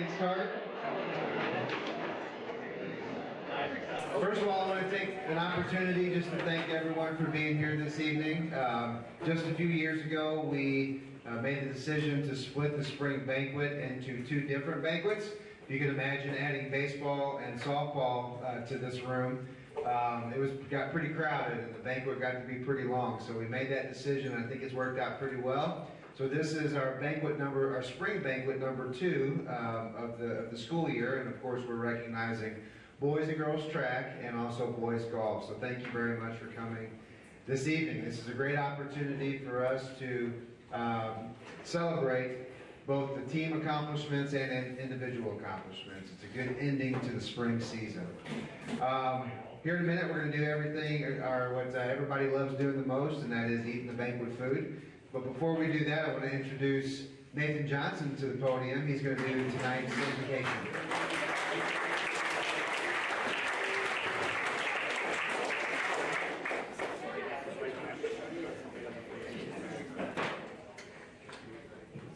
get started? First of all, I want to take an opportunity just to thank everyone for being here this evening. Just a few years ago, we made the decision to split the spring banquet into two different banquets. You can imagine adding baseball and softball to this room. It got pretty crowded and the banquet got to be pretty long. So we made that decision. I think it's worked out pretty well. So this is our spring banquet number 2 of the school year. And of course, we're recognizing boys and girls track and also boys golf. So thank you very much for coming this evening. This is a great opportunity for us to celebrate both the team accomplishments and individual accomplishments. It's a good ending to the spring season. Here in a minute, we're going to do everything, what everybody loves doing the most, and that is eating the banquet food. But before we do that, I want to introduce Nathan Johnson to the podium. He's going to do tonight's invocation.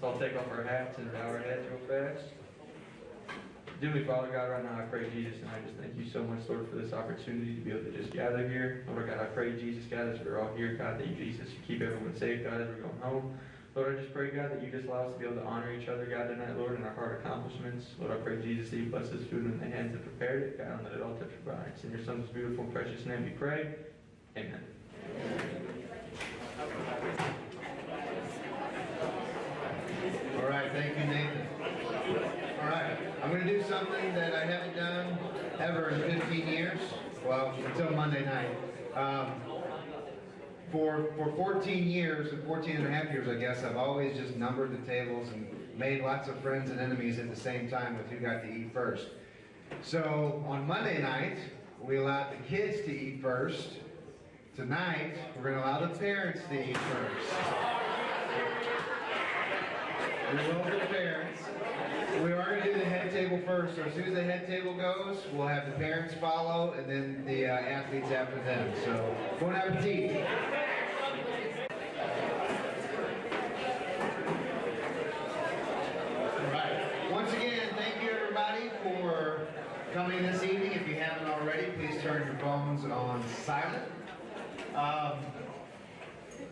So I'll take off our hats and bow our heads real fast. Dearly Father God, right now I pray, Jesus, and I just thank you so much, Lord, for this opportunity to be able to just gather here. Lord God, I pray, Jesus, God, as we're all here, God, that you, Jesus, you keep everyone safe, God, as we're going home. Lord, I just pray, God, that you just allow us to be able to honor each other, God, tonight, Lord, in our heart accomplishments. Lord, I pray, Jesus, that you bless this food in the hands that prepared it, God, and let it all touch your body. It's in your Son's beautiful and precious name we pray. Amen. All right, thank you, Nathan. All right, I'm going to do something that I haven't done ever in 15 years. Well, until Monday night. For 14 years, 14 and a half years, I guess, I've always just numbered the tables and made lots of friends and enemies at the same time with who got to eat first. So on Monday night, we allowed the kids to eat first. Tonight, we're going to allow the parents to eat first. We will for the parents. We are going to do the head table first. So as soon as the head table goes, we'll have the parents follow and then the athletes after them. So, bon appetit. All right. Once again, thank you everybody for coming this evening. If you haven't already, please turn your phones on silent.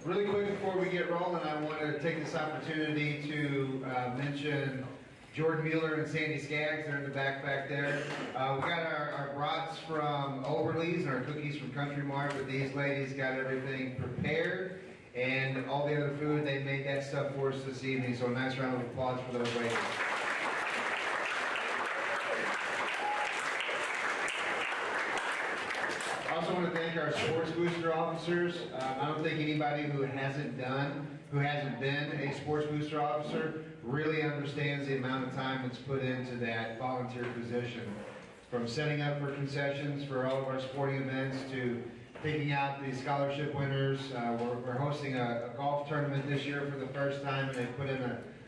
Really quick before we get rolling, I want to take this opportunity to mention Jordan Mueller and Sandy Skaggs. They're in the back there. We got our brats from Overly's and our cookies from Country Mart, but these ladies got everything prepared and all the other food. They made that stuff for us this evening, so a nice round of applause for those ladies. I also want to thank our sports booster officers. I don't think anybody who hasn't been a sports booster officer really understands the amount of time that's put into that volunteer position. From setting up for concessions for all of our sporting events to picking out the scholarship winners. We're hosting a golf tournament this year for the first time, and they put in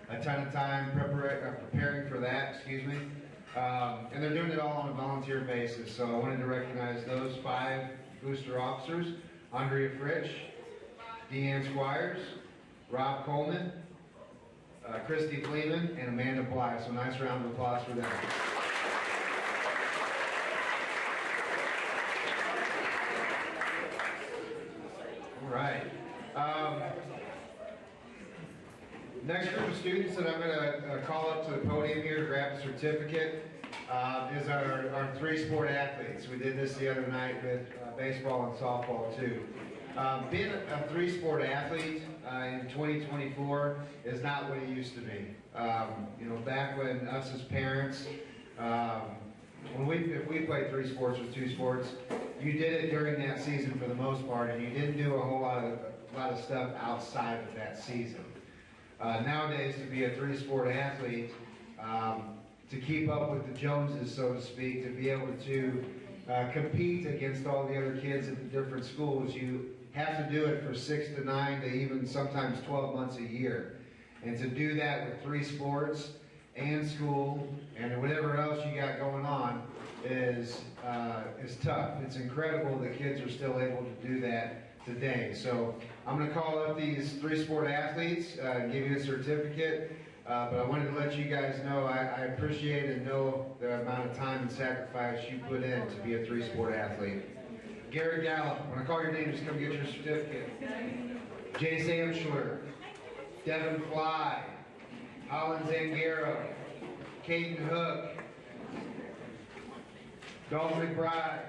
a ton of time preparing for that, and they're doing it all on a volunteer basis. So I wanted to recognize those 5 booster officers: Andrea Fritsch, Deanne Squires, Rob Coleman, Christy Fleeman, and Amanda Bly. So nice round of applause for them. All right. Next group of students that I'm going to call up to the podium here to grab a certificate is our 3-sport athletes. We did this the other night with baseball and softball too. Being a 3-sport athlete in 2024 is not what it used to be. Back when us as parents, if we played 3 sports or 2 sports, you did it during that season for the most part, and you didn't do a whole lot of stuff outside of that season. Nowadays, to be a 3-sport athlete, to keep up with the Joneses, so to speak, to be able to compete against all the other kids at the different schools, you have to do it for 6 to 9 to even sometimes 12 months a year. And to do that with 3 sports and school and whatever else you got going on is tough. It's incredible that kids are still able to do that today. So I'm going to call up these 3-sport athletes and give you a certificate. But I wanted to let you guys know I appreciate and know the amount of time and sacrifice you put in to be a three-sport athlete. Garrett Gallup, when I call your name, just come get your certificate. Jay Samschler, Devin Fly, Holland Zangaro, Caden Hook, Dalton McBride,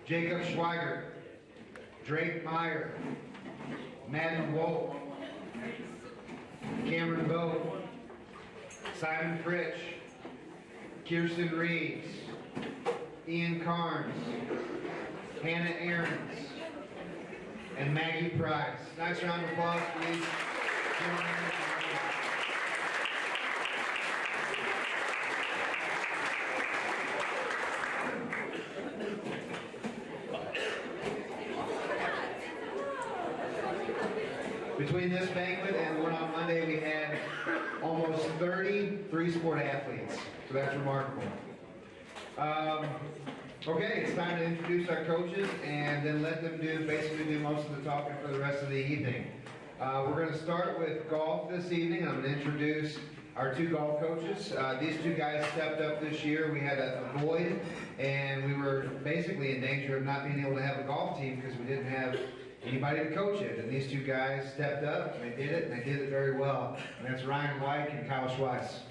Jacob Schweiger, Drake Meyer, Madden Wolf, Cameron Bowe, Simon Fritsch, Kirsten Reeves, Ian Carnes, Hannah Ahrens, and Maggie Price. Nice round of applause, please. Between this banquet and one on Monday, we had almost 30 three-sport athletes, so that's remarkable. Okay, it's time to introduce our coaches and then let them basically do most of the talking for the rest of the evening. We're going to start with golf this evening. I'm going to introduce our two golf coaches. These two guys stepped up this year. We had a void, and we were basically in danger of not being able to have a golf team because we didn't have anybody to coach it. And these two guys stepped up, and they did it, and they did it very well. And that's Ryan White and Kyle Schweiss.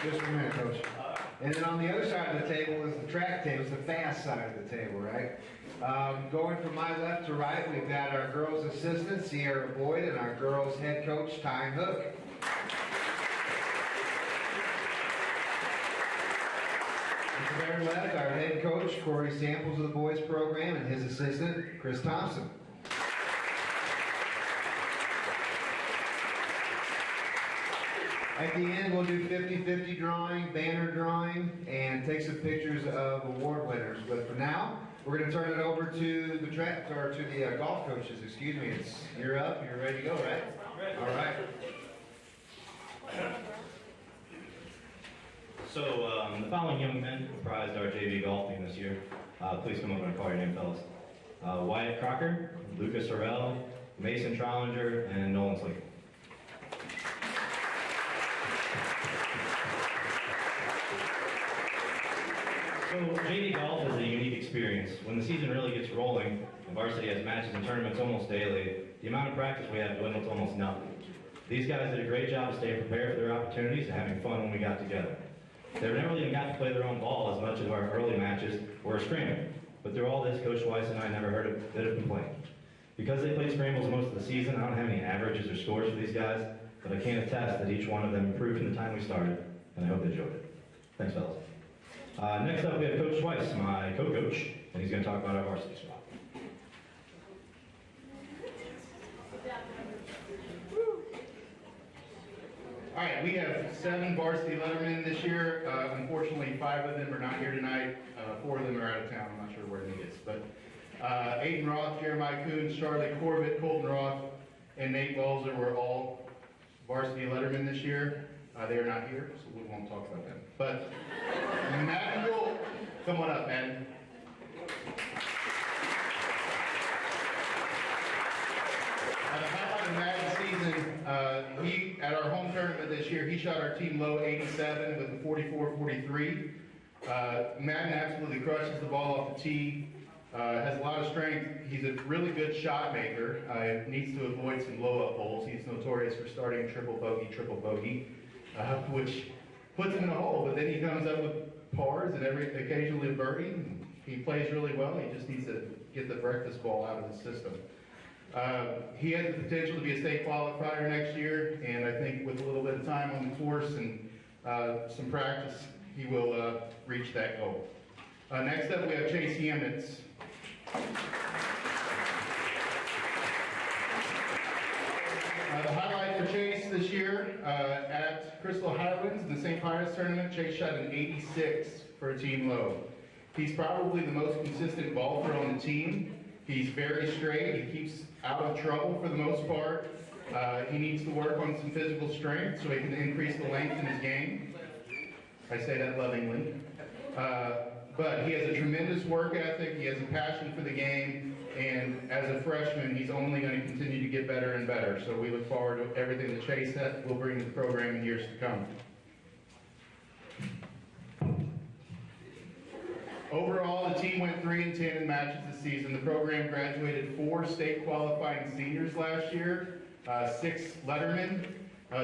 Just a minute, Coach. And then on the other side of the table is the track table, it's the fast side of the table, right? Going from my left to right, we've got our girls' assistant, Sierra Boyd, and our girls' head coach, Ty Hook. To the very left, our head coach, Corey Samples of the boys program, and his assistant, Chris Thompson. At the end, we'll do 50-50 drawing, banner drawing, and take some pictures of award winners. But for now, we're going to turn it over to the golf coaches. Excuse me. You're up. You're ready to go, right? All right. So the following young men comprised our JV golf team this year. Please come up and call your name, fellas. Wyatt Crocker, Lucas Harrell, Mason Trollinger, and Nolan Slick. So JV golf is a unique experience. When the season really gets rolling, the varsity has matches and tournaments almost daily. The amount of practice we have dwindled to almost nothing. These guys did a great job of staying prepared for their opportunities and having fun when we got together. They never even got to play their own ball as much as our early matches were a scramble. But through all this, Coach Weiss and I never heard a bit of complaint. Because they played scrambles most of the season, I don't have any averages or scores for these guys, but I can attest that each one of them improved from the time we started, and I hope they enjoyed it. Thanks, fellas. Next up, we have Coach Weiss, my co-coach, and he's going to talk about our varsity squad. All right, we have 7 varsity lettermen this year. Unfortunately, 5 of them are not here tonight. 4 of them are out of town. I'm not sure where Nate is. But Aiden Roth, Jeremiah Coons, Charlie Corbett, Colton Roth, and Nate Walzer were all varsity lettermen this year. They are not here, so we won't talk about them. But Madden will come on up, Madden. The highlight of Madden's season, he at our home tournament this year, he shot our team low 87 with a 44-43. Madden absolutely crushes the ball off the tee. Has a lot of strength. He's a really good shot maker. Needs to avoid some blow-up holes. He's notorious for starting triple bogey, which puts him in a hole. But then he comes up with pars and occasionally a birdie. He plays really well. He just needs to get the breakfast ball out of the system. He has the potential to be a state qualifier next year, and I think with a little bit of time on the course and some practice, he will reach that goal. Next up, we have Chase Yemitz. The highlight for Chase this year at Crystal Highlands in the St. Pius tournament, Chase shot an 86 for a team low. He's probably the most consistent golfer on the team. He's very straight. He keeps out of trouble for the most part. He needs to work on some physical strength so he can increase the length in his game. I say that lovingly. But he has a tremendous work ethic, he has a passion for the game, and as a freshman, he's only going to continue to get better and better. So we look forward to everything that Chase will bring to the program in years to come. Overall, the team went 3-10 in matches this season. The program graduated 4 state qualifying seniors last year, 6 lettermen.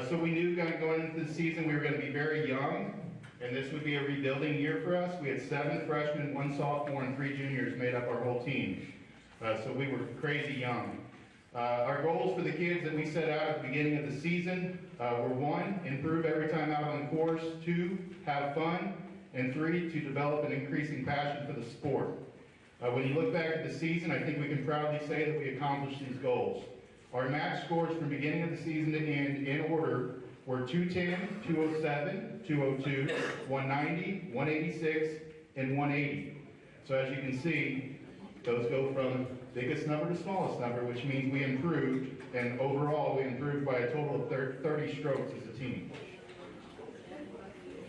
So we knew going into the season we were going to be very young, and this would be a rebuilding year for us. We had 7 freshmen, 1 sophomore, and 3 juniors made up our whole team. So we were crazy young. Our goals for the kids that we set out at the beginning of the season were 1, improve every time out on the course, 2, have fun, and 3, to develop an increasing passion for the sport. When you look back at the season, I think we can proudly say that we accomplished these goals. Our match scores from beginning of the season to end in order were 210, 207, 202, 190, 186, and 180. So as you can see, those go from biggest number to smallest number, which means we improved, and overall we improved by a total of 30 strokes as a team.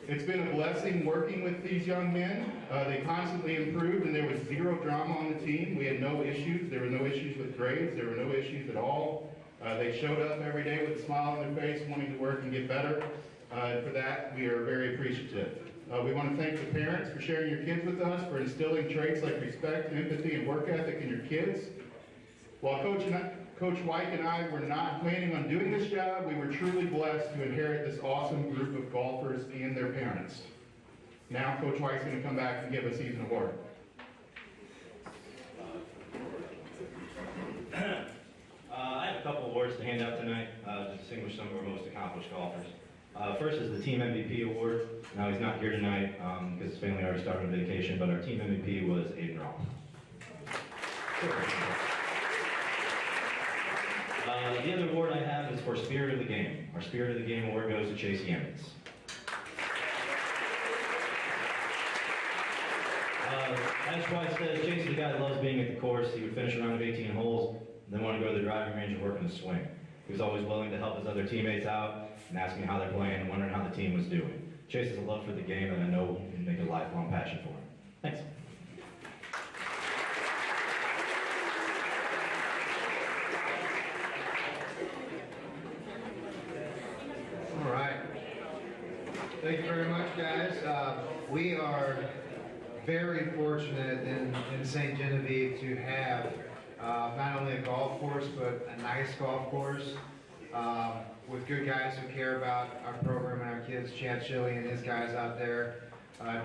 It's been a blessing working with these young men. They constantly improved, and there was 0 drama on the team. We had no issues. There were no issues with grades. There were no issues at all. They showed up every day with a smile on their face, wanting to work and get better. For that, we are very appreciative. We want to thank the parents for sharing your kids with us, for instilling traits like respect, empathy, and work ethic in your kids. While Coach White and I were not planning on doing this job, we were truly blessed to inherit this awesome group of golfers and their parents. Now Coach White's going to come back and give us an award. I have a couple awards to hand out tonight to distinguish some of our most accomplished golfers. First is the Team MVP Award. Now he's not here tonight because his family already started on vacation, but our Team MVP was Aiden Roth. The other award I have is for Spirit of the Game. Our Spirit of the Game award goes to Chase Yemitz. As White says, Chase is a guy that loves being at the course. He would finish a round of 18 holes, then want to go to the driving range and work in the swing. He was always willing to help his other teammates out and asking how they're playing and wondering how the team was doing. Chase has a love for the game that I know will make a lifelong passion for him. Thanks. All right. Thank you very much, guys. We are very fortunate in St. Genevieve to have not only a golf course, but a nice golf course with good guys who care about our program and our kids. Chad Shilley and his guys out there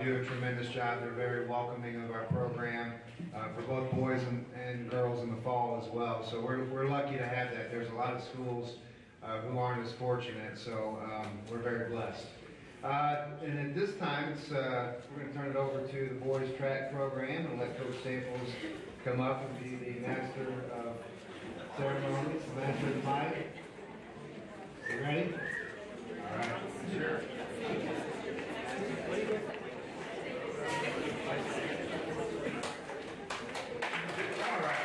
do a tremendous job. They're very welcoming of our program for both boys and girls in the fall as well. So we're lucky to have that. There's a lot of schools who aren't as fortunate, so we're very blessed. And at this time, we're going to turn it over to the boys track program and let Coach Staples come up and be the master of ceremonies, the master of the mic. You ready? All right. Sure. All right.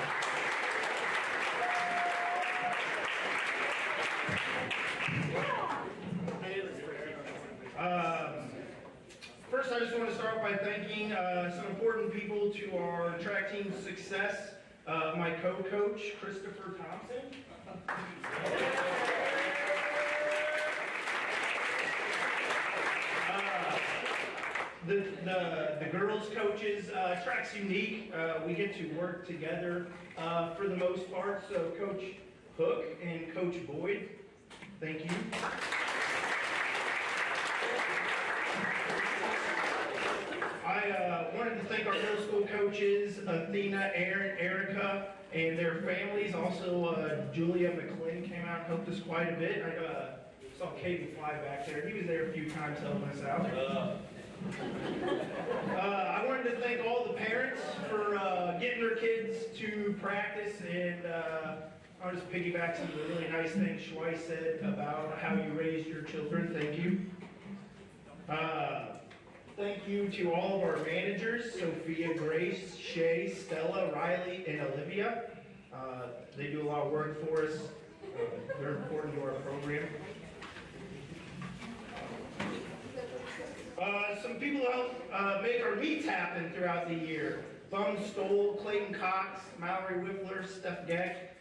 First, I just want to start by thanking some important people to our track team's success. My co-coach, Christopher Thompson. The girls' coaches, track's unique. We get to work together for the most part. So Coach Hook and Coach Boyd, thank you. I wanted to thank our middle school coaches, Athena, Aaron, Erica, and their families. Also, Julia McClin came out and helped us quite a bit. I saw Caden Fly back there. He was there a few times helping us out. I wanted to thank all the parents for getting their kids to practice, and I'll just piggyback some of the really nice things Schweiss said about how you raised your children. Thank you. Thank you to all of our managers, Sophia, Grace, Shay, Stella, Riley, and Olivia. They do a lot of work for us. They're important to our program. Some some people who help make our meets happen throughout the year. Bum Stoll, Clayton Cox, Mallory Whippler, Steph Geck,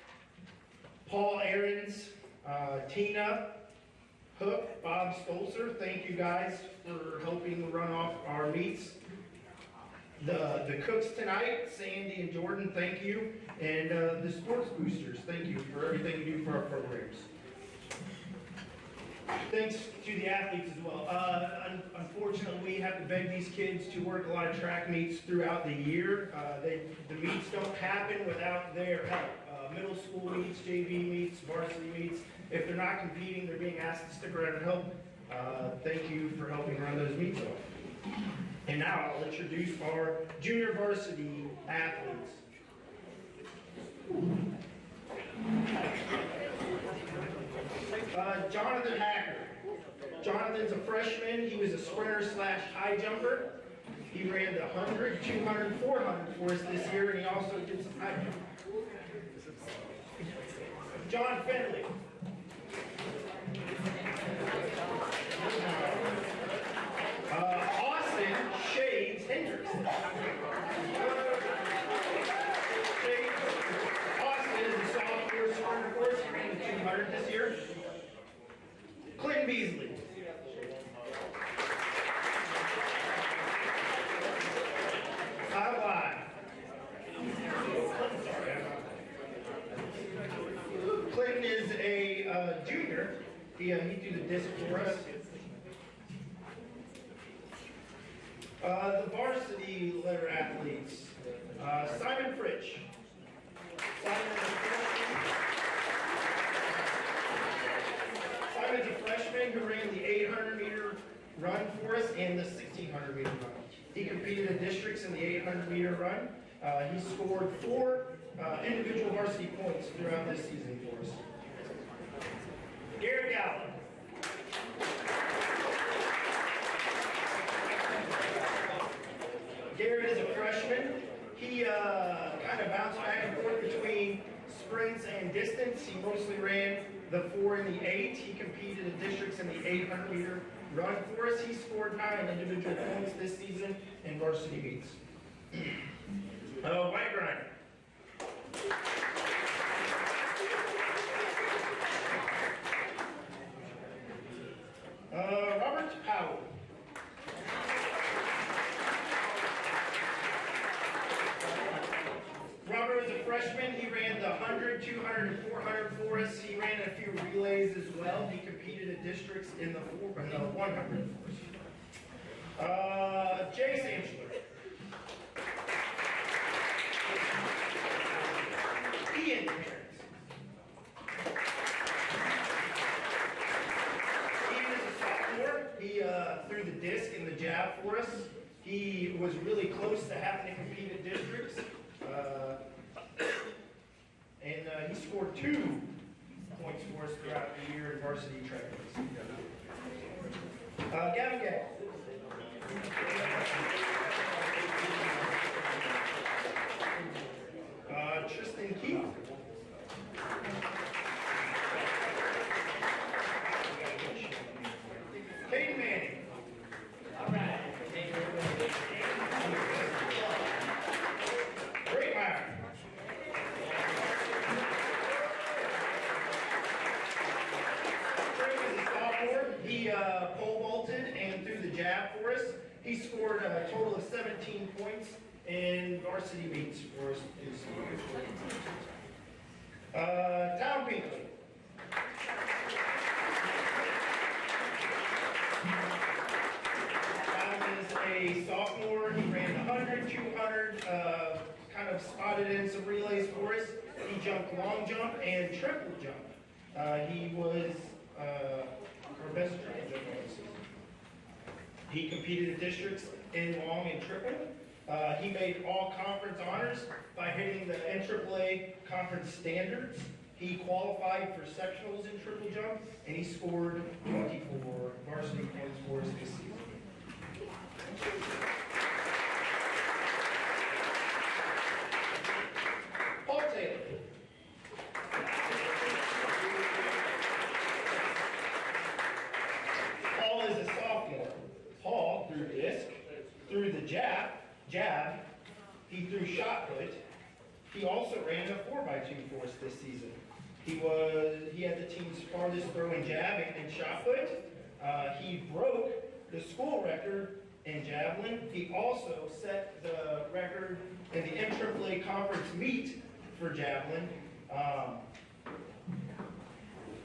Paul Ahrens, Tina, Hook, Bob Stolzer. Thank you guys for helping run off our meets. The cooks tonight, Sandy and Jordan, thank you. And the sports boosters, thank you for everything you do for our programs. Thanks to the athletes as well. Unfortunately, we have to beg these kids to work a lot of track meets throughout the year. The meets don't happen without their help. Middle school meets, JV meets, varsity meets. If they're not competing, they're being asked to stick around and help. Thank you for helping run those meets off. And now I'll introduce our junior varsity athletes. Jonathan Hacker. Jonathan's a freshman. He was a sprinter / high jumper. He ran the 100, 200, 400 for us this year, and he also did some high jump. John Finley. Austin Shades Hendrickson. Austin is a sophomore sprinter for us. He ran the 200 this year. Clinton Beasley. Clinton is a junior. He threw the disc for us. The varsity letter athletes. Simon Fritsch. Simon's a freshman who ran the 800-meter run for us and the 1600-meter run. He competed in districts in the 800-meter run. He scored 4 individual varsity points throughout this season for us. Garrett Gallup. Garrett is a freshman. He kind of bounced back and forth between sprints and distance. He mostly ran the 4 and the 8. He competed in districts in the 800-meter run for us. He scored 9 individual points this season in varsity meets. White Grinder. Robert Powell. Robert was a freshman. He ran the 100, 200, and 400 for us. He ran a few relays as well. He competed in districts in the 100 for us. Jay Samschler. Ian Terrence. Ian is a sophomore. He threw the disc and the jab for us. He was really close to having to compete in districts. And he scored 2 points for us throughout the year in varsity track meets. Gavin Gay. Tristan Keith. Caden Manning. All right. Greatmeyer. Trey was a sophomore. He pole vaulted and threw the jab for us. He scored a total of 17 points in varsity meets for us this year. Tom Pinkley. Tom is a sophomore. He ran the 100, 200, kind of spotted in some relays for us. He jumped long jump and triple jump. He was our best triple jumper this season. He competed in districts in long and triple. He made all conference honors by hitting the NAAA conference standards. He qualified for sectionals in triple jump, and he scored 24 varsity points for us this season. Paul Taylor. Paul is a sophomore. Paul threw disc. jab. He threw shot put. He also ran a 4x2 for us this season. He had the team's farthest throwing jab and shot put. He broke the school record in javelin. He also set the record in the MAAA conference meet for javelin.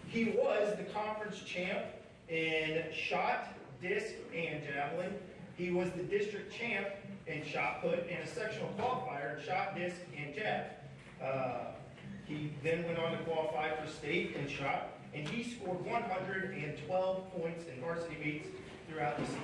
He was the conference champ in shot, disc, and javelin. He was the district champ in shot put and a sectional qualifier in shot, disc, and jab. He then went on to qualify for state in shot, and he scored 112 points in varsity meets throughout the season.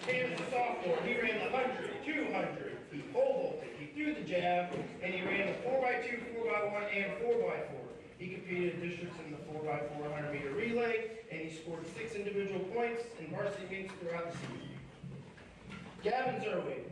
As a sophomore, he ran the 100, 200, he pole vaulted, he threw the jab, and he ran the 4x2, 4x1, and 4x4. He competed in districts in the 4x4 100-meter relay, and he scored 6 individual points in varsity meets throughout the season. Gavin Zerwig.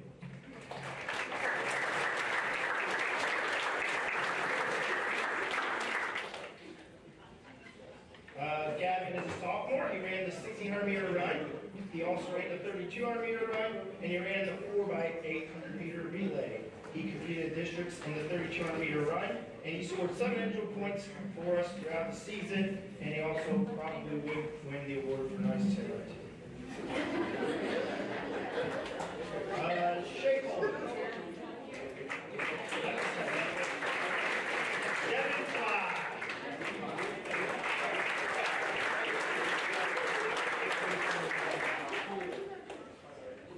Gavin is a sophomore. He ran the 1600-meter run. He also ran the 3200-meter run, and he ran the 4x800-meter relay. He competed districts in the 3200-meter run, and he scored 7 individual points for us throughout the season, and he also probably would win the award for nicest hitter. Shea Cole. Devin Fly.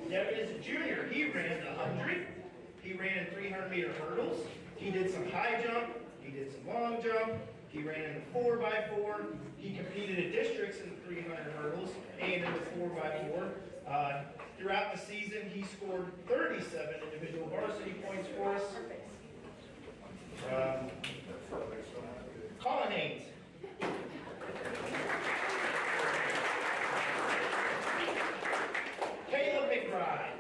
Devin is a junior. He ran the 100. He ran 300-meter hurdles. He did some high jump. He did some long jump. He ran in the 4x4. He competed in districts in the 300 hurdles and in the 4x4. Throughout the season, he scored 37 individual varsity points for us. Colin Haynes. Caleb McBride.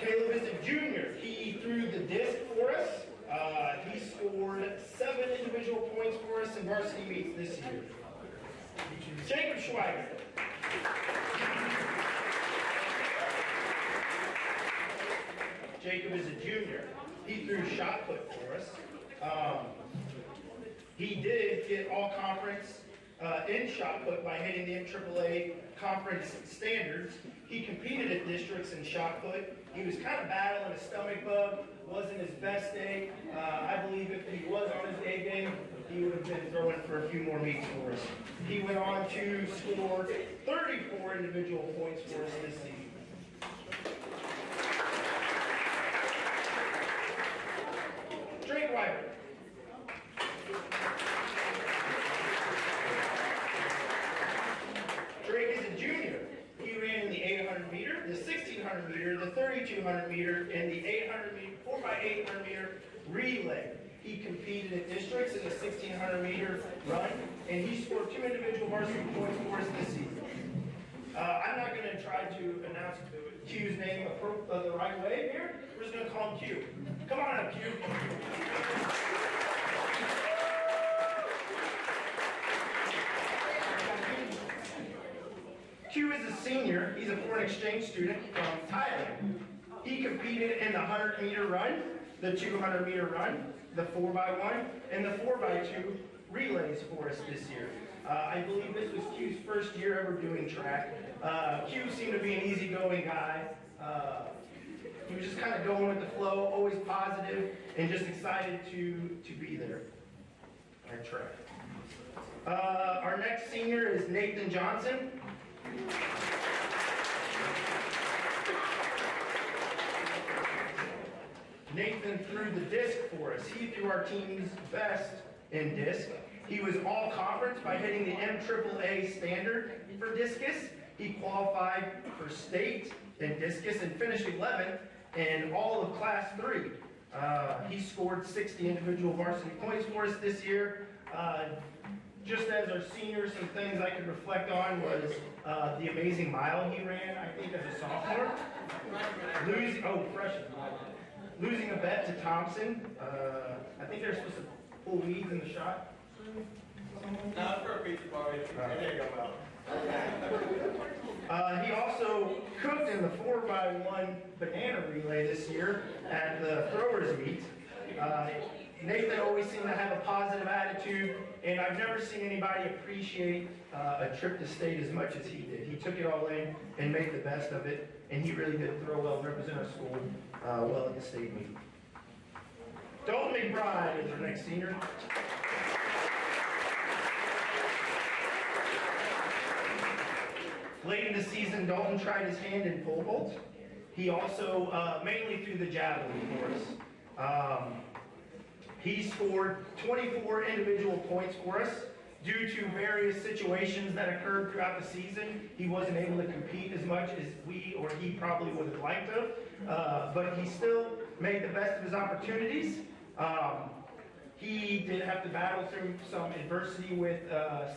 Caleb is a junior. He threw the disc for us. He scored 7 individual points for us in varsity meets this year. Jacob Schweiger. Jacob is a junior. He threw shot put for us. He did get all conference in shot put by hitting the MAAA conference standards. He competed at districts in shot put. He was kind of battling a stomach bug. Wasn't his best day. I believe if he was on his A game, he would have been throwing for a few more meets for us. He went on to score 34 individual points for us this season. Drake Weiber. Drake is a junior. He ran in the 800 meter, the 1600 meter, the 3200 meter, and the 800 meter, 4x800 meter relay. He competed at districts in the 1600 meter run, and he scored 2 individual varsity points for us this season. I'm not going to try to announce Q's name the right way here. We're just going to call him Q. Come on up, Q. Q is a senior. He's a foreign exchange student from Thailand. He competed in the 100-meter run, the 200-meter run, the 4x1, and the 4x2 relays for us this year. I believe this was Q's first year ever doing track. Q seemed to be an easygoing guy. He was just kind of going with the flow, always positive, and just excited to be there at track. Our next senior is Nathan Johnson. Nathan threw the disc for us. He threw our team's best in disc. He was all conference by hitting the MAAA standard for discus. He qualified for state in discus and finished 11th in all of class 3. He scored 60 individual varsity points for us this year. just as our senior, some things I could reflect on was the amazing mile he ran, I think, as a sophomore. Freshman. Losing a bet to Thompson. I think they're supposed to pull weeds in the shot. No, for a pizza party. There you go, He also cooked in the 4x1 banana relay this year at the throwers meet. Nathan always seemed to have a positive attitude, and I've never seen anybody appreciate a trip to state as much as he did. He took it all in and made the best of it, and he really did throw well and represent our school well at the state meet. Dalton McBride is our next senior. Late in the season, Dalton tried his hand in pole vault. He also mainly threw the javelin for us. He scored 24 individual points for us. Due to various situations that occurred throughout the season, he wasn't able to compete as much as we or he probably would have liked to, but he still made the best of his opportunities. He did have to battle through some adversity with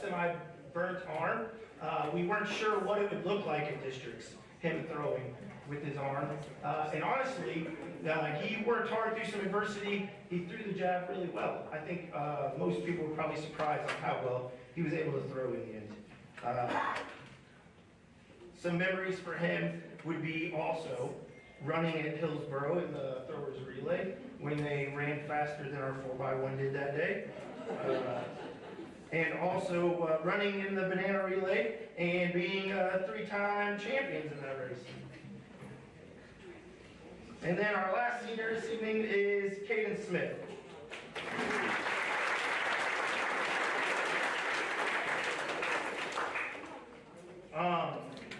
semi-burnt arm. We weren't sure what it would look like in districts, him throwing with his arm. And honestly, he worked hard through some adversity. He threw the jab really well. I think most people were probably surprised on how well he was able to throw in the end. Some memories for him would be also running at Hillsboro in the throwers relay when they ran faster than our 4x1 did that day. And also running in the banana relay and being 3-time champions in that race. And then our last senior this evening is Caden Smith.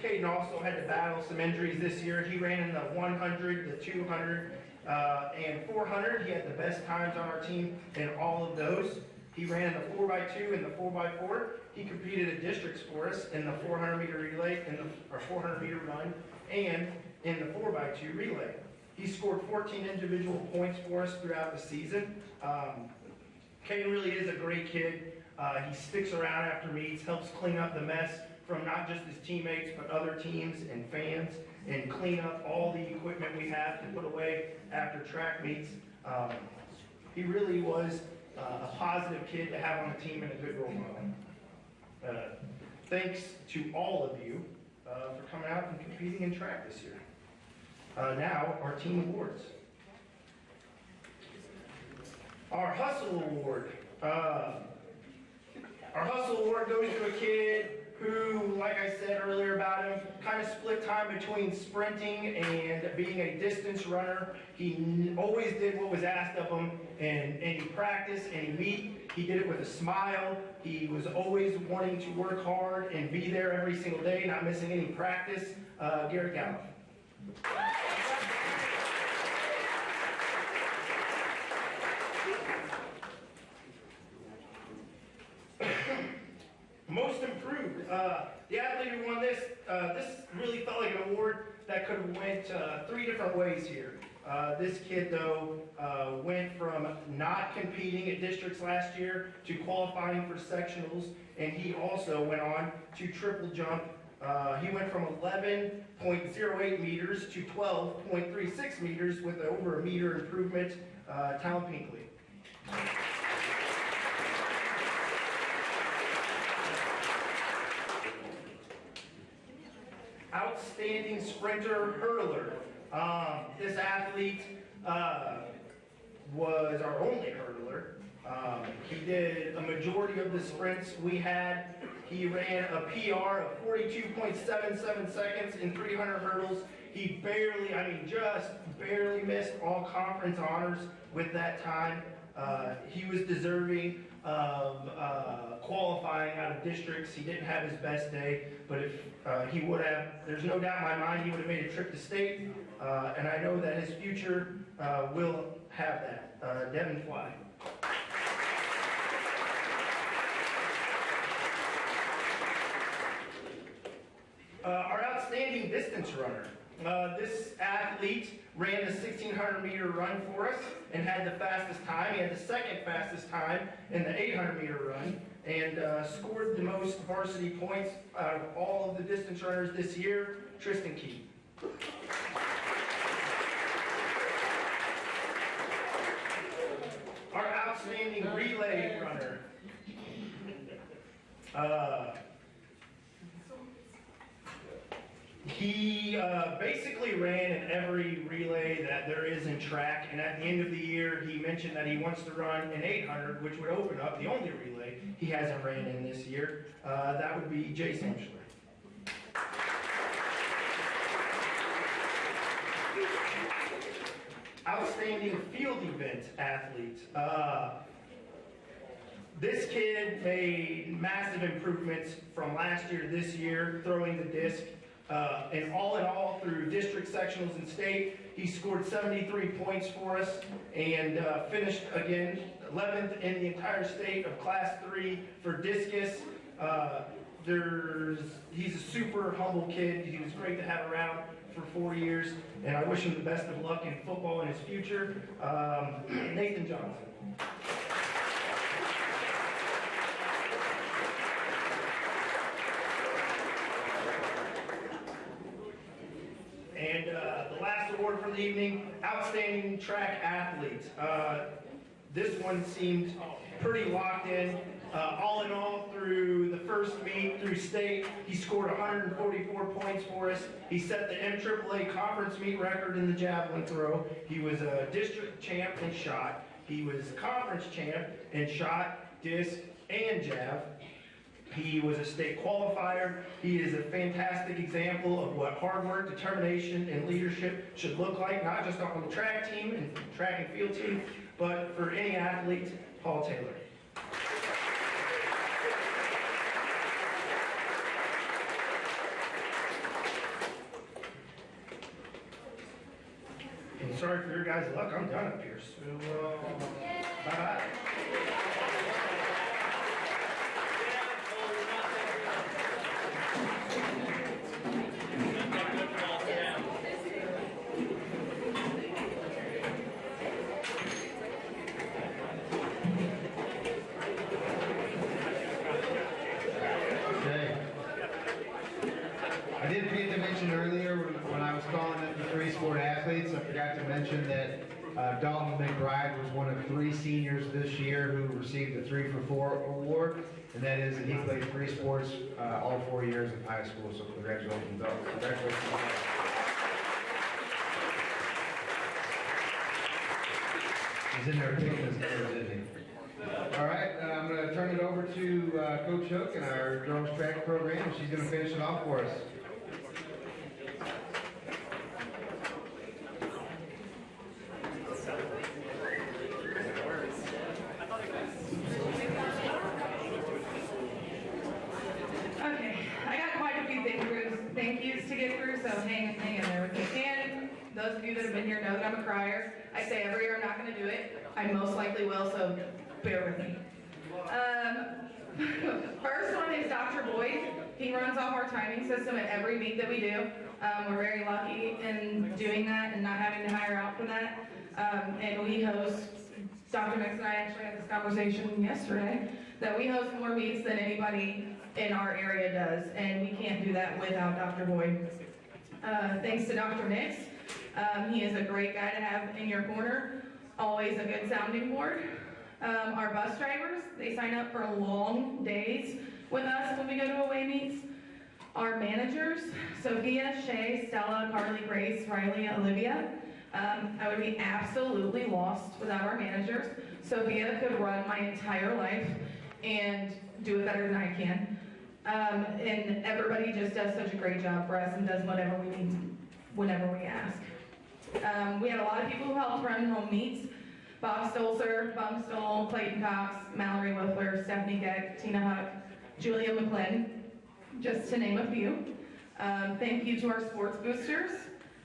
Caden also had to battle some injuries this year. He ran in the 100, the 200, and 400. He had the best times on our team in all of those. He ran in the 4x2 and the 4x4. He competed at districts for us in the 400-meter relay, or 400-meter run, and in the 4x2 relay. He scored 14 individual points for us throughout the season. Caden really is a great kid. He sticks around after meets, helps clean up the mess from not just his teammates, but other teams and fans, and clean up all the equipment we have to put away after track meets. He really was a positive kid to have on the team and a good role model. Thanks to all of you for coming out and competing in track this year. Now, our team awards. Our Hustle Award. Our Hustle Award goes to a kid who, like I said earlier about him, kind of split time between sprinting and being a distance runner. He always did what was asked of him in any practice, any meet. He did it with a smile. He was always wanting to work hard and be there every single day, not missing any practice. Garrett Gallup. Most improved. The athlete who won this, this really felt like an award that could have went 3 different ways here. This kid, though, went from not competing at districts last year to qualifying for sectionals, and he also went on to triple jump. He went from 11.08 meters to 12.36 meters with over a meter improvement. Talon Pinkley. Outstanding sprinter hurdler. This athlete was our only hurdler. He did a majority of the sprints we had. He ran a PR of 42.77 seconds in 300 hurdles. He barely, just barely missed all conference honors with that time. He was deserving of qualifying out of districts. He didn't have his best day, but if he would have, there's no doubt in my mind he would have made a trip to state, and I know that his future will have that. Devin Fly. Our outstanding distance runner. This athlete ran the 1,600-meter run for us and had the fastest time. He had the second fastest time in the 800-meter run and scored the most varsity points out of all of the distance runners this year, Tristan Key. Our outstanding relay runner. He basically ran in every relay that there is in track, and at the end of the year, he mentioned that he wants to run an 800, which would open up the only relay he hasn't ran in this year. That would be Jason Schiller. Outstanding field event athlete. This kid made massive improvements from last year to this year, throwing the disc. And all in all, through district sectionals and state, he scored 73 points for us and finished again 11th in the entire state of Class 3 for discus. He's a super humble kid. He was great to have around for 4 years, and I wish him the best of luck in football in his future. Nathan Johnson. And the last award for the evening, Outstanding Track Athlete. This one seemed pretty locked in. All in all, through the first meet, through state, he scored 144 points for us. He set the MAAA conference meet record in the javelin throw. He was a district champ in shot. He was conference champ in shot, disc, and jav. He was a state qualifier. He is a fantastic example of what hard work, determination, and leadership should look like, not just on the track team and track and field team, but for any athlete. Paul Taylor. And sorry for your guys' luck, I'm done up here. So, bye-bye. I did forget to mention earlier when I was calling up the 3 sport athletes, I forgot to mention that Dalton McBride was one of 3 seniors this year who received the 3 for 4 award, and that is that he played 3 sports all 4 years of high school, so congratulations, Dalton. Congratulations. He's in there picking his nose, isn't he? All right, I'm going to turn it over to Coach Hook and our girls track program, and she's going to finish it off for us. Okay, I got quite a few thank yous to get through, so hang in there with me. And those of you that have been here know that I'm a crier. I say every year I'm not going to do it. I most likely will, so bear with me. First one is Dr. Boyd. He runs off our timing system at every meet that we do. We're very lucky in doing that and not having to hire out for that. And we host, Dr. Mix and I actually had this conversation yesterday, that we host more meets than anybody in our area does, and we can't do that without Dr. Boyd. Thanks to Dr. Nix. He is a great guy to have in your corner, always a good sounding board. Our bus drivers, they sign up for long days with us when we go to away meets. Our managers, Sophia, Shay, Stella, Carly, Grace, Riley, Olivia. I would be absolutely lost without our managers. Sophia could run my entire life and do it better than I can. And everybody just does such a great job for us and does whatever we need, whenever we ask. We had a lot of people who helped run home meets. Bob Stolzer, Bum Stoll, Clayton Cox, Mallory Whiffler, Stephanie Geck, Tina Huck, Julia McClin, just to name a few. Thank you to our sports boosters.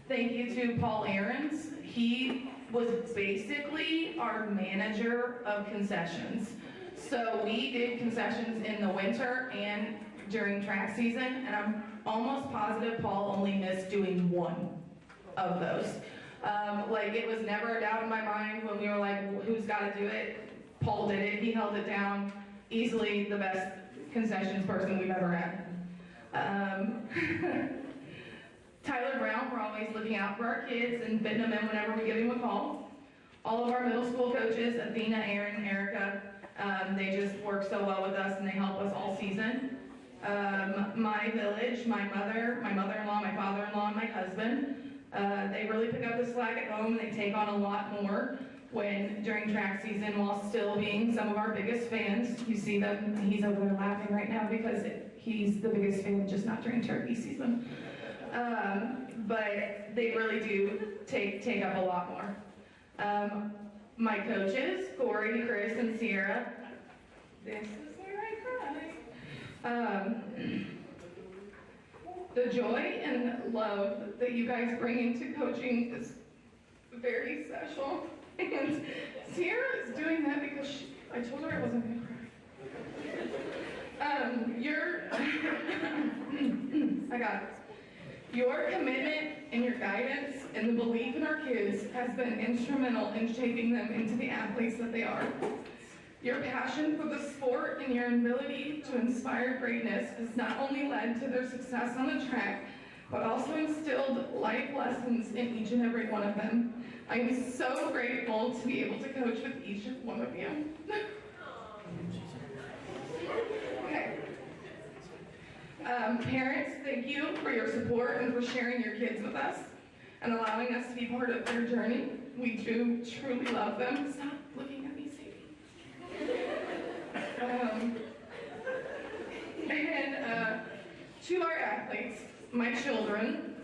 Thank you to Paul Ahrens. He was basically our manager of concessions. So we did concessions in the winter and during track season, and I'm almost positive Paul only missed doing one. of those. Like, it was never a doubt in my mind when we were like, who's got to do it? Paul did it. He held it down. Easily the best concessions person we've ever had. Tyler Brown, we're always looking out for our kids and fitting them in whenever we give him a call. All of our middle school coaches, Athena, Aaron, Erica, they just work so well with us and they help us all season. My village, my mother-in-law, my father-in-law, and my husband, they really pick up the slack at home. They take on a lot more during track season while still being some of our biggest fans. You see them, he's over there laughing right now because he's the biggest fan, just not during turkey season. But they really do take up a lot more. My coaches, Corey, Chris, and Sierra, this is where I cry. The joy and love that you guys bring into coaching is very special. And Sierra is doing that because I told her I wasn't going to cry. I got it. Your commitment and your guidance and the belief in our kids has been instrumental in shaping them into the athletes that they are. Your passion for the sport and your ability to inspire greatness has not only led to their success on the track, but also instilled life lessons in each and every one of them. I am so grateful to be able to coach with each one of you. Okay. Parents, thank you for your support and for sharing your kids with us and allowing us to be part of their journey. We do truly love them. Stop looking at me, Sadie. And to our athletes, my children,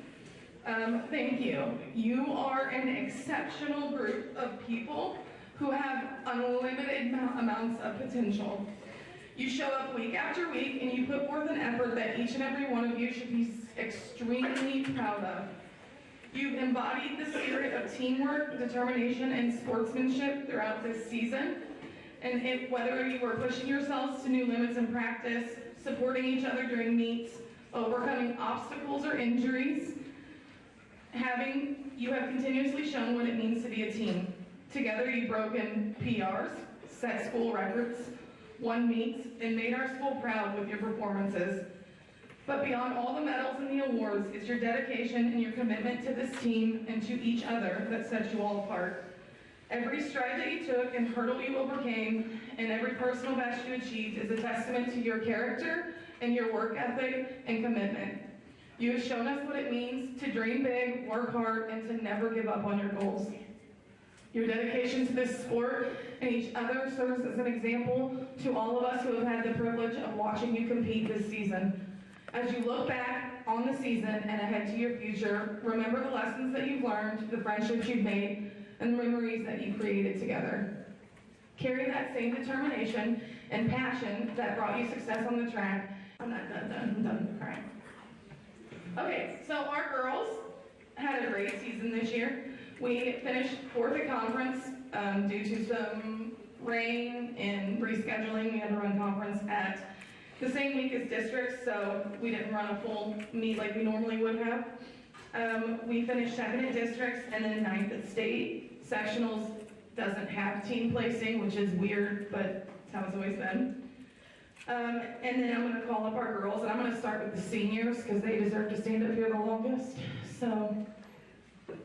thank you. You are an exceptional group of people who have unlimited amounts of potential. You show up week after week and you put forth an effort that each and every one of you should be extremely proud of. You've embodied the spirit of teamwork, determination, and sportsmanship throughout this season. And whether you were pushing yourselves to new limits in practice, supporting each other during meets, overcoming obstacles or injuries, you have continuously shown what it means to be a team. Together you've broken PRs, set school records, won meets, and made our school proud with your performances. But beyond all the medals and the awards is your dedication and your commitment to this team and to each other that sets you all apart. Every stride that you took and hurdle you overcame and every personal best you achieved is a testament to your character and your work ethic and commitment. You have shown us what it means to dream big, work hard, and to never give up on your goals. Your dedication to this sport and each other serves as an example to all of us who have had the privilege of watching you compete this season. As you look back on the season and ahead to your future, remember the lessons that you've learned, the friendships you've made, and the memories that you created together. Carry that same determination and passion that brought you success on the track. I'm not done crying. Okay, so our girls had a great season this year. We finished 4th at conference due to some rain and rescheduling. We had to run conference at the same week as districts, so we didn't run a full meet like we normally would have. We finished 2nd at districts and then 9th at state. Sectionals doesn't have team placing, which is weird, but it's how it's always been. And then I'm going to call up our girls, and I'm going to start with the seniors because they deserve to stand up here the longest. So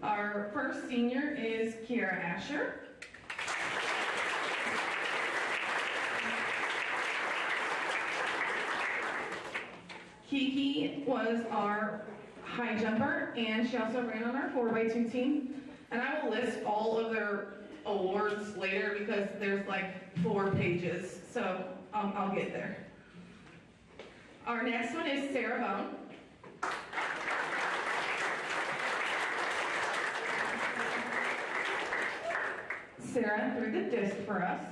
our first senior is Kiara Asher. Kiki was our high jumper, and she also ran on our 4x2 team. And I will list all of their awards later because there's like 4 pages, so I'll get there. Our next one is Sarah Bone. Sarah threw the disc for us.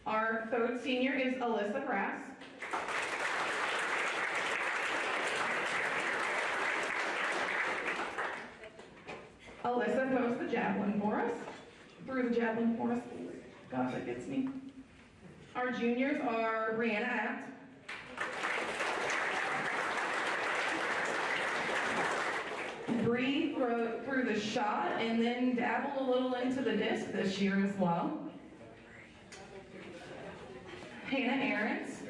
Our 3rd senior is Alyssa Brass. Alyssa throws the javelin for us. Threw the javelin for us. Gosh, that gets me. Our juniors are Brianna Apt. Bree threw the shot and then dabbled a little into the disc this year as well. Hannah Ahrens.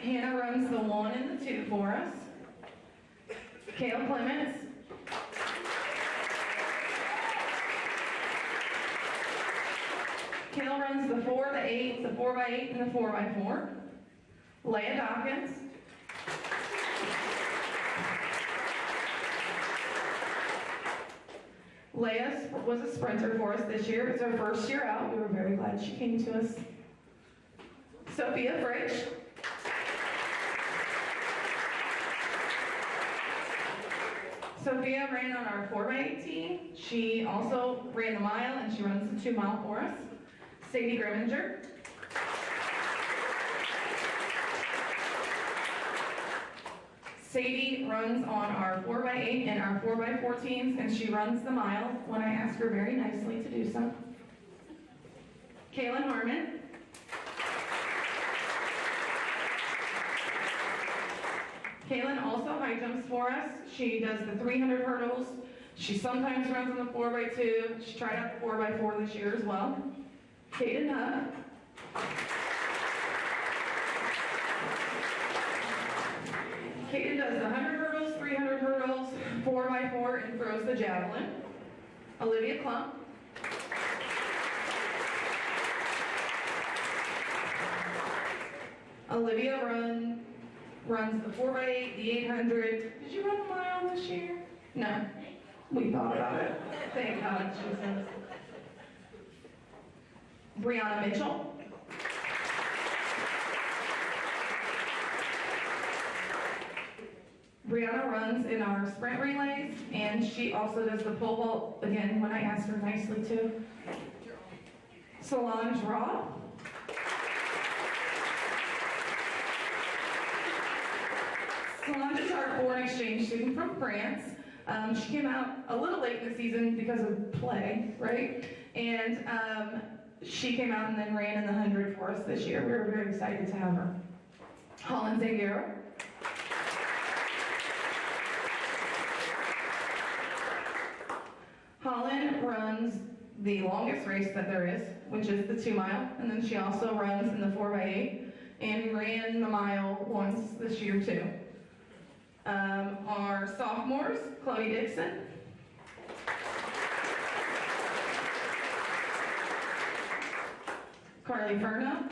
Hannah runs the 1 and the 2 for us. Kale Clements. Kale runs the 4, the 8, the 4x8, and the 4x4. Leah Dawkins. Leah was a sprinter for us this year. It's her first year out. We were very glad she came to us. Sophia Fritsch. Sophia ran on our 4x8 team. She also ran the mile and she runs the 2 mile for us. Sadie Grimminger. Sadie runs on our 4x8 and our 4x4 teams, and she runs the mile when I ask her very nicely to do so. Kaylin Harmon. Kaylin also high jumps for us. She does the 300 hurdles. She sometimes runs on the 4x2. She tried out the 4x4 this year as well. Kaden Huff. Kaden does the 100 hurdles, 300 hurdles, 4x4, and throws the javelin. Olivia Klump. Olivia runs the 4x8, the 800. Did you run a mile this year? No. We thought about it. Thank God, Jesus. Brianna Mitchell. Brianna runs in our sprint relays, and she also does the pole vault, again, when I ask her nicely to. Solange Raw. Solange is our foreign exchange student from France. She came out a little late in the season because of play, right? And she came out and then ran in the 100 for us this year. We were very excited to have her. Holland Zangaro. Holland runs the longest race that there is, which is the 2 mile, and then she also runs in the 4x8 and ran the mile once this year too. Our sophomores, Chloe Dixon. Carly Furno.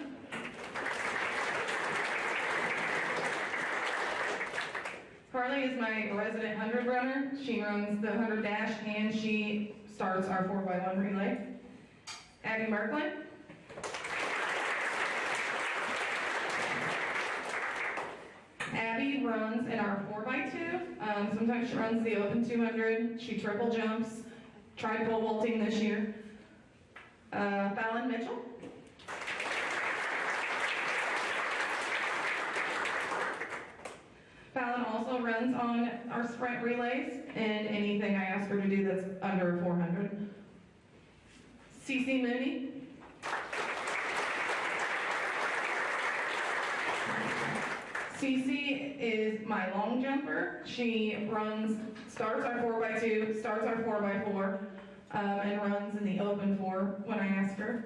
Carly is my resident 100 runner. She runs the 100 dash and she starts our 4x1 relay. Abby Merklin. Abby runs in our 4x2. Sometimes she runs the open 200. She triple jumps. Tried pole vaulting this year. Fallon Mitchell. Fallon also runs on our sprint relays and anything I ask her to do that's under 400. Cece Mooney. Cece is my long jumper. She starts our 4x2, starts our 4x4, and runs in the open 4 when I ask her.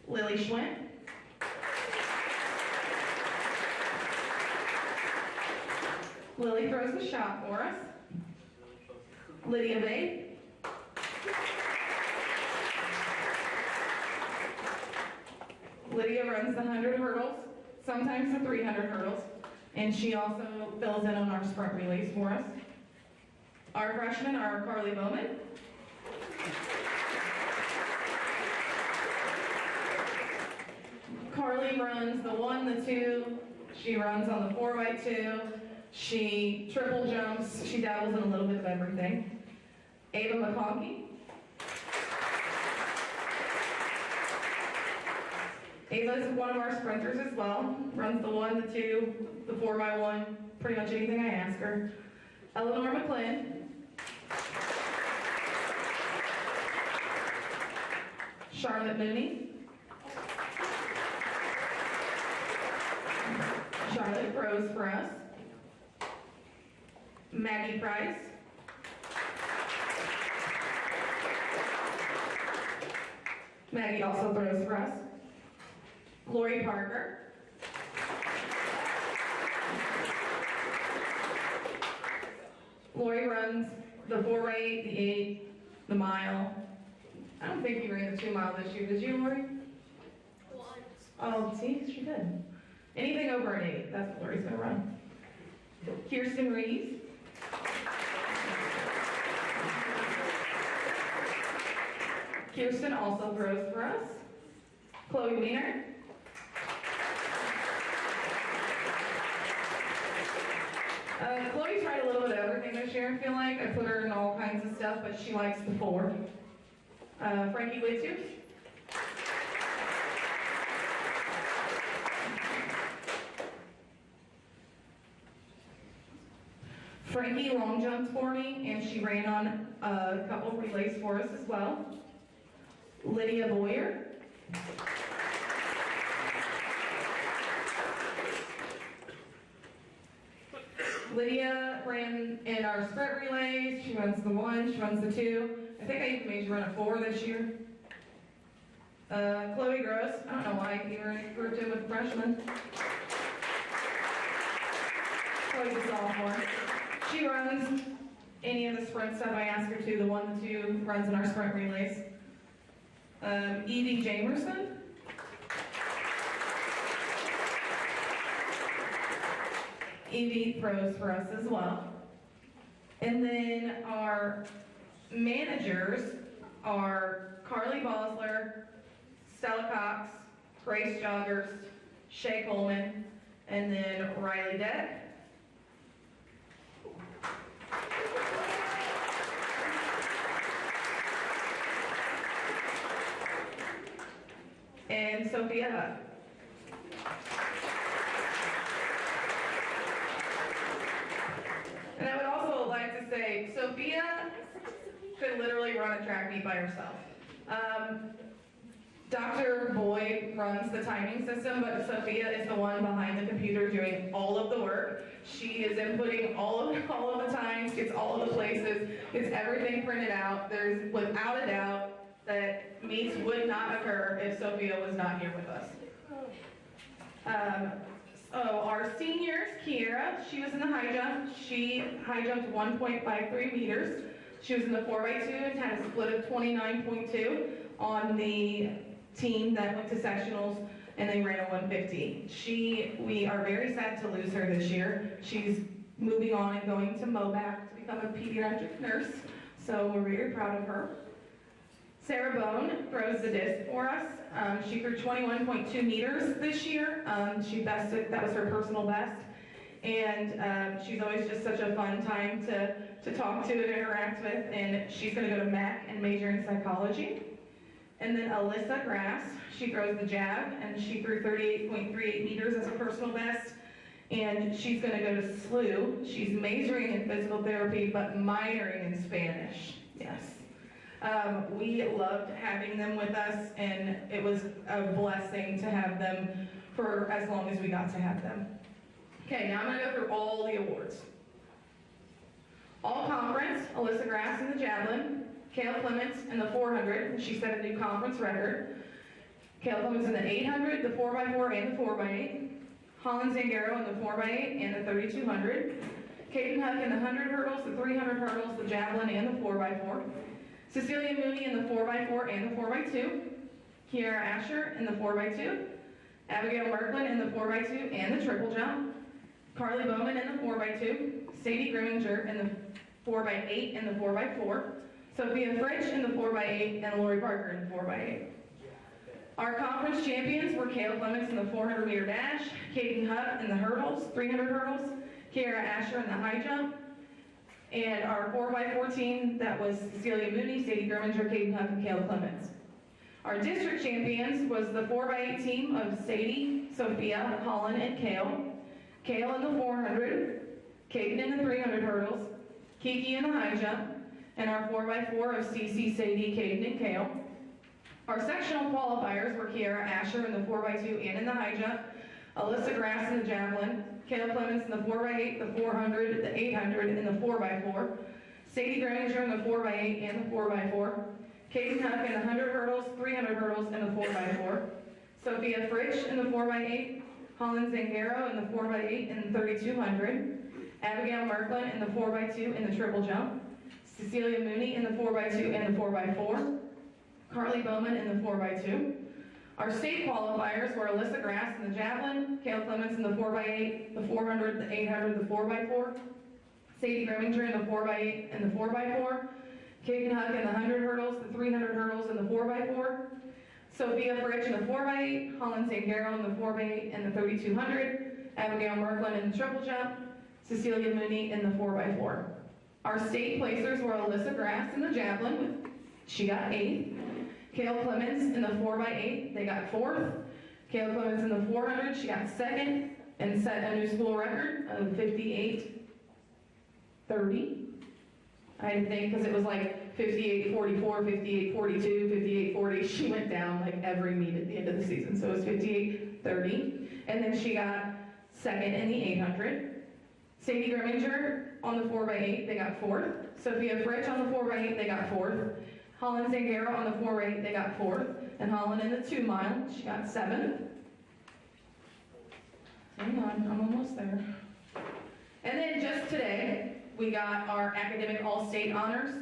Lily Schwint. Lily throws the shot for us. Lydia Babe. Lydia runs the 100 hurdles, sometimes the 300 hurdles, and she also fills in on our sprint relays for us. Our freshmen are Carly Bowman. Carly runs the 1, the 2, she runs on the 4x2, she triple jumps, she dabbles in a little bit of everything. Ava McConkie. Ava is one of our sprinters as well, runs the 1, the 2, the 4x1, pretty much anything I ask her. Eleanor McClin. Charlotte Mooney. Charlotte throws for us. Maggie Price. Maggie also throws for us. Lori Parker. Lori runs the 4x8, the 8, the mile. I don't think you ran the 2 mile this year, did you, Lori? Oh, see, she did. Anything over an 8, that's what Lori's gonna run. Kirsten Reeves. Kirsten also throws for us. Chloe Wiener. Chloe tried a little bit of everything this year, I feel like. I put her in all kinds of stuff, but she likes the 4. Frankie Witsius. Frankie long jumps for me, and she ran on a couple of relays for us as well. Lydia Boyer. Lydia ran in our sprint relays. She runs the 1, she runs the 2. I think I even made you run a 4 this year. Chloe Gross. I don't know why you were grouped in with freshmen. Chloe's a sophomore. She runs any of the sprint stuff I ask her to. The 1, the 2 runs in our sprint relays. Evie Jamerson. Evie throws for us as well. And then our managers are Carly Bosler, Stella Cox, Grace Joggers, Shay Coleman, and then Riley Deck. And Sophia Hutt. And I would also like to say, Sophia could literally run a track meet by herself. Dr. Boyd runs the timing system, but Sophia is the one behind the computer doing all of the work. She is inputting all of the times, gets all of the places, gets everything printed out. There's without a doubt that meets would not occur if Sophia was not here with us. So our seniors, Kiera, she was in the high jump. She high jumped 1.53 meters. She was in the 4x2 and had a split of 29.2 on the team that went to sectionals, and they ran a 150. We are very sad to lose her this year. She's moving on and going to MOBAC to become a pediatric nurse, so we're very proud of her. Sarah Bone throws the disc for us. She threw 21.2 meters this year. She bested, that was her personal best. And she's always just such a fun time to talk to and interact with. And she's gonna go to MAC and major in psychology. And then Alyssa Grass, she throws the jab, and she threw 38.38 meters as a personal best. And she's gonna go to SLU. She's majoring in physical therapy, but minoring in Spanish, yes. We loved having them with us, and it was a blessing to have them for as long as we got to have them. Okay, now I'm gonna go through all the awards. All conference, Alyssa Grass in the javelin, Kayla Clements in the 400, she set a new conference record. Kayla Clements in the 800, the 4x4 and the 4x8. Holland Zangaro in the 4x8 and the 3200. Kaden Huck in the 100 hurdles, the 300 hurdles, the javelin, and the 4x4. Cecilia Mooney in the 4x4 and the 4x2. Kiara Asher in the 4x2. Abigail Merklin in the 4x2 and the triple jump. Carly Bowman in the 4x2. Sadie Grimminger in the 4x8 and the 4x4. Sophia Fritsch in the 4x8 and Lori Parker in the 4x8. Our conference champions were Kayla Clements in the 400 meter dash, Kaden Hutt in the hurdles, 300 hurdles, Kiara Asher in the high jump, and our 4x4 team, that was Cecilia Mooney, Sadie Grimminger, Kaden Hutt, and Kayla Clements. Our district champions was the 4x8 team of Sadie, Sophia, Holland, and Kale. Kale in the 400, Kaden in the 300 hurdles, Kiki in the high jump, and our 4x4 of CC, Sadie, Kaden, and Kale. Our sectional qualifiers were Kiara Asher in the 4x2 and in the high jump, Alyssa Grass in the javelin, Kayla Clements in the 4x8, the 400, the 800, and the 4x4, Sadie Granger in the 4x8 and the 4x4, Kaden Huck in the 100 hurdles, 300 hurdles, and the 4x4, Sophia Fritsch in the 4x8, Holland Zangaro in the 4x8 and the 3200, Abigail Merklin in the 4x2 and the triple jump, Cecilia Mooney in the 4x2 and the 4x4, Carly Bowman in the 4x2. Our state qualifiers were Alyssa Grass in the javelin, Kayla Clements in the 4x8, the 400, the 800, the 4x4, Sadie Greminger in the 4x8 and the 4x4, Kaden Huck in the 100 hurdles, the 300 hurdles, and the 4x4, Sophia Fritsch in the 4x8, Holland Zangaro in the 4x8 and the 3200, Abigail Merklin in the triple jump, Cecilia Mooney in the 4x4. Our state placers were Alyssa Grass in the javelin, she got 8th. Kayla Clements in the 4x8, they got 4th. Kayla Clements in the 400, she got 2nd and set a new school record of 58:30. I had to think because it was like 58:44, 58:42, 58:40. She went down like every meet at the end of the season, so it was 58:30. And then she got 2nd in the 800. Sadie Greminger on the 4x8, they got 4th. Sophia Fritsch on the 4x8, they got 4th. Holland Zangaro on the 4x8, they got 4th. And Holland in the 2 mile, she got 7th. Hang on, I'm almost there. And then just today, we got our Academic All-State honors.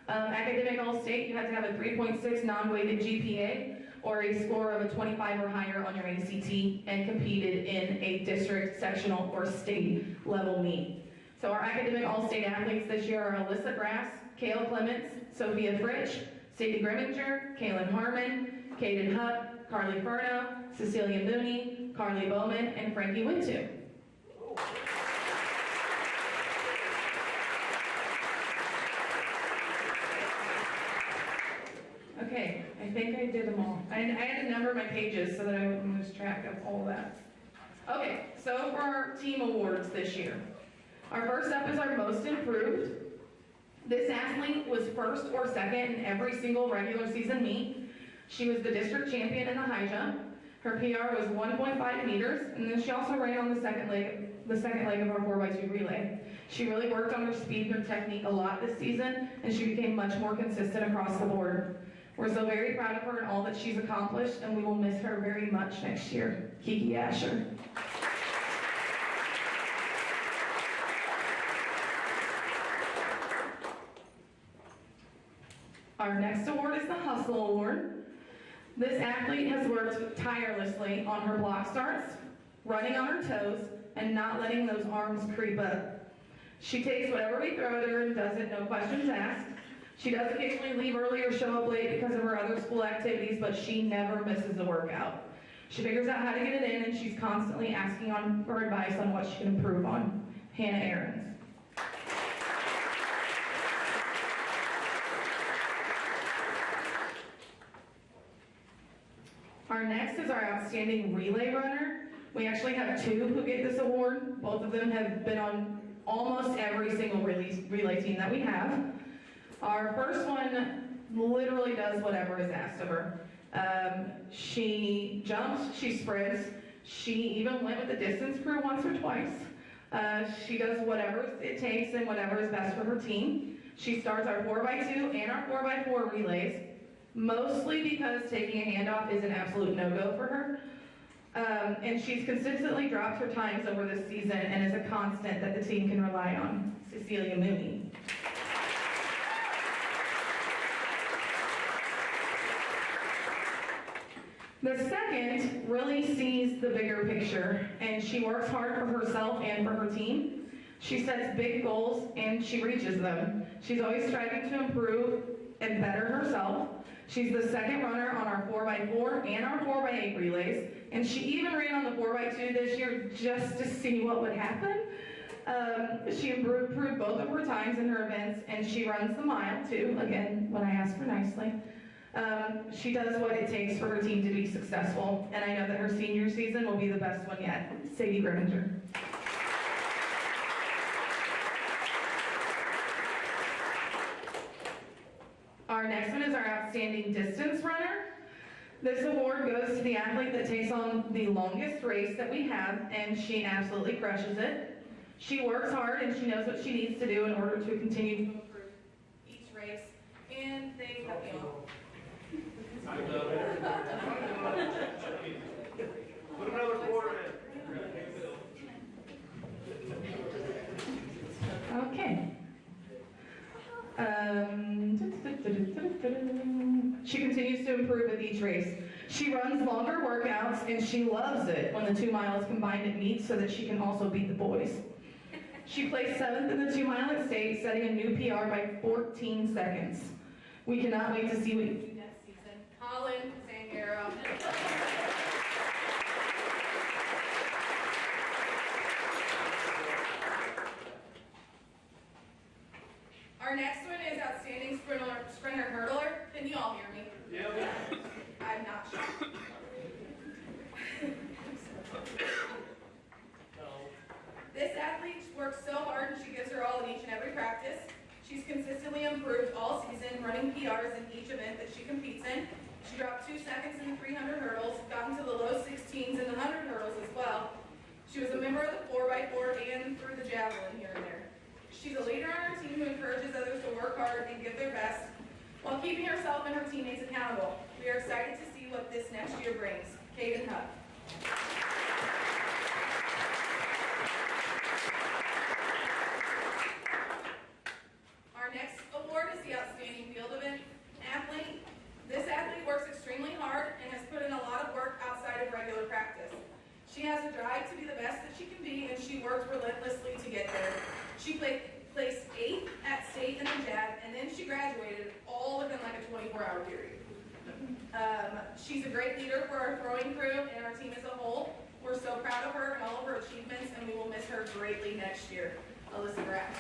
Academic All-State, you have to have a 3.6 non-weighted GPA or a score of a 25 or higher on your ACT and competed in a district, sectional, or state level meet. So our Academic All-State athletes this year are Alyssa Grass, Kayla Clements, Sophia Fritsch, Sadie Greminger, Kaylin Harmon, Kaden Huck, Carly Furno, Cecilia Mooney, Carly Bowman, and Frankie Wintu. Okay, I think I did them all. I had to number my pages so that I wouldn't lose track of all that. Okay, so for our team awards this year. Our first up is our most improved. This athlete was first or second in every single regular season meet. She was the district champion in the high jump. Her PR was 1.5 meters, and then she also ran on the second leg of our 4x2 relay. She really worked on her speed and her technique a lot this season, and she became much more consistent across the board. We're so very proud of her and all that she's accomplished, and we will miss her very much next year. Kiki Asher. Our next award is the Hustle Award. This athlete has worked tirelessly on her block starts, running on her toes, and not letting those arms creep up. She takes whatever we throw at her and does it, no questions asked. She does occasionally leave early or show up late because of her other school activities, but she never misses a workout. She figures out how to get it in, and she's constantly asking for advice on what she can improve on. Hannah Ahrens. Our next is our outstanding relay runner. We actually have 2 who get this award. Both of them have been on almost every single relay team that we have. Our first one literally does whatever is asked of her. She jumps, she sprints, she even went with the distance crew once or twice. She does whatever it takes and whatever is best for her team. She starts our 4x2 and our 4x4 relays, mostly because taking a handoff is an absolute no-go for her. And she's consistently dropped her times over this season and is a constant that the team can rely on. Cecilia Mooney. The second really sees the bigger picture, and she works hard for herself and for her team. She sets big goals and she reaches them. She's always striving to improve and better herself. She's the second runner on our 4x4 and our 4x8 relays, and she even ran on the 4x2 this year just to see what would happen. She improved both of her times in her events, and she runs the mile too, again, when I ask her nicely. She does what it takes for her team to be successful, and I know that her senior season will be the best one yet. Sadie Greminger. Our next one is our outstanding distance runner. This award goes to the athlete that takes on the longest race that we have, and she absolutely crushes it. She works hard and she knows what she needs to do in order to continue to improve each race, and they cut me off. Put another quarter in. Okay. She continues to improve with each race. She runs longer workouts and she loves it when the 2 miles combined at meets so that she can also beat the boys. She placed 7th in the 2 mile at state, setting a new PR by 14 seconds. We cannot wait to see what you do next season. Colin Sangaro. Our next one is outstanding sprinter hurdler. Can you all hear me? Yeah. I'm not sure. This athlete works so hard and she gives her all in each and every practice. She's consistently improved all season, running PRs in each event that she competes in. She dropped 2 seconds in the 300 hurdles, got into the low 16s in the 100 hurdles as well. She was a member of the 4x4 and threw the javelin here and there. She's a leader on our team who encourages others to work hard and give their best while keeping herself and her teammates accountable. We are excited to see what this next year brings. Kaden Huff. Our next award is the Outstanding Field Event Athlete. This athlete works extremely hard and has put in a lot of work outside of regular practice. She has a drive to be the best that she can be, and she works relentlessly to get there. She placed 8th at state in the jab, and then she graduated all within like a 24-hour period. She's a great leader for our throwing crew and our team as a whole. We're so proud of her and all of her achievements, and we will miss her greatly next year. Alyssa Grass.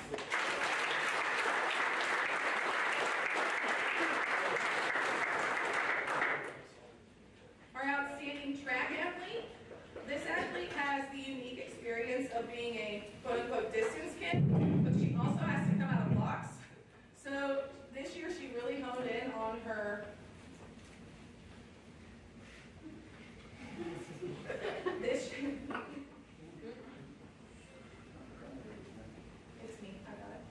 Our outstanding track athlete. This athlete has the unique experience of being a quote-unquote distance kid, but she also has to come out of blocks. So this year she really honed in on her it's me, I got it.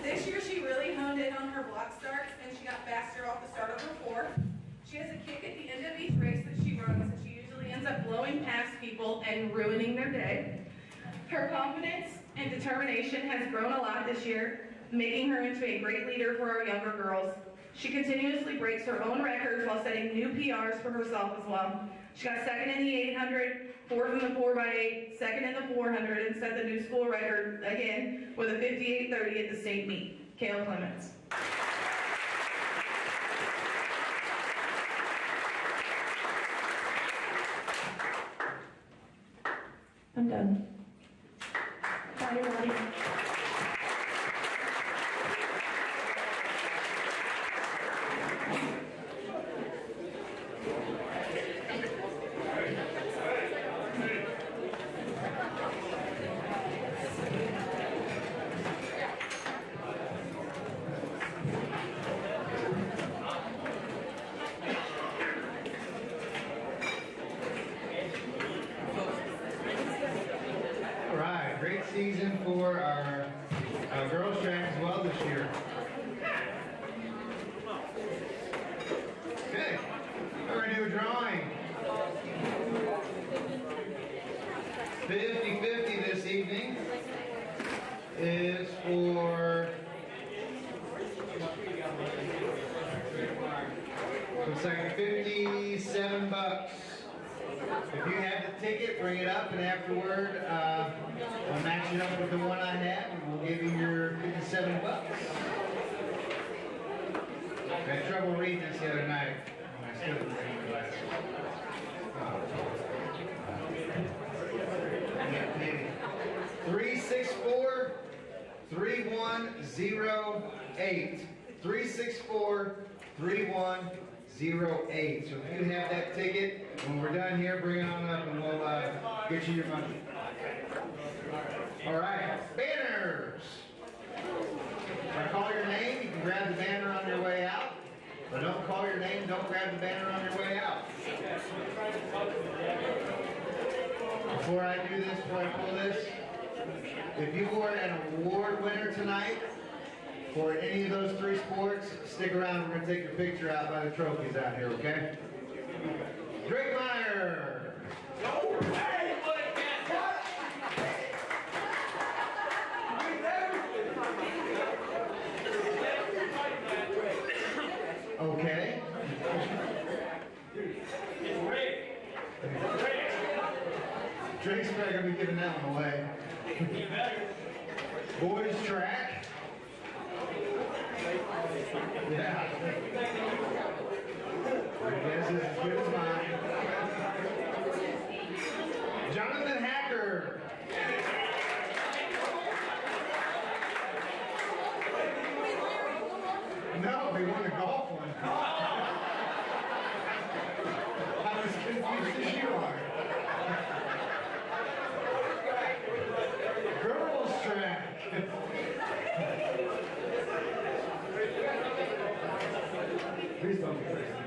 This year she really honed in on her block starts and she got faster off the start of her 4. She has a kick at the end of each race that she runs, and she usually ends up blowing past people and ruining their day. Her confidence and determination has grown a lot this year, making her into a great leader for our younger girls. She continuously breaks her own records while setting new PRs for herself as well. She got 2nd in the 800, 4th in the 4x8, 2nd in the 400, and set the new school record again with a 58:30 at the state meet. Kale Clements. I'm done. Bye, everybody. Season for our girls track as well this year. Okay, we're going to do a drawing. 50-50 this evening is for, looks like $57. If you have the ticket, bring it up, and afterward, I'll match it up with the one I have, and we'll give you your $57. I had trouble reading this the other night. I still didn't read the glasses. Maybe. 364-3108. 364-3108. So if you have that ticket, when we're done here, bring it on up and we'll get you your money. All right, banners. If I call your name, you can grab the banner on your way out. But don't call your name, don't grab the banner on your way out. Before I do this, before I pull this, if you were an award winner tonight for any of those 3 sports, stick around. We're going to take your picture out by the trophies out here, okay? Drake Meyer. Okay. Drake's probably going to be giving that one away. Boys track. Yeah. Your guess is as good as mine. Jonathan Hacker. No, they won the golf one. I was confused as you are. Girls track. Please don't be crazy.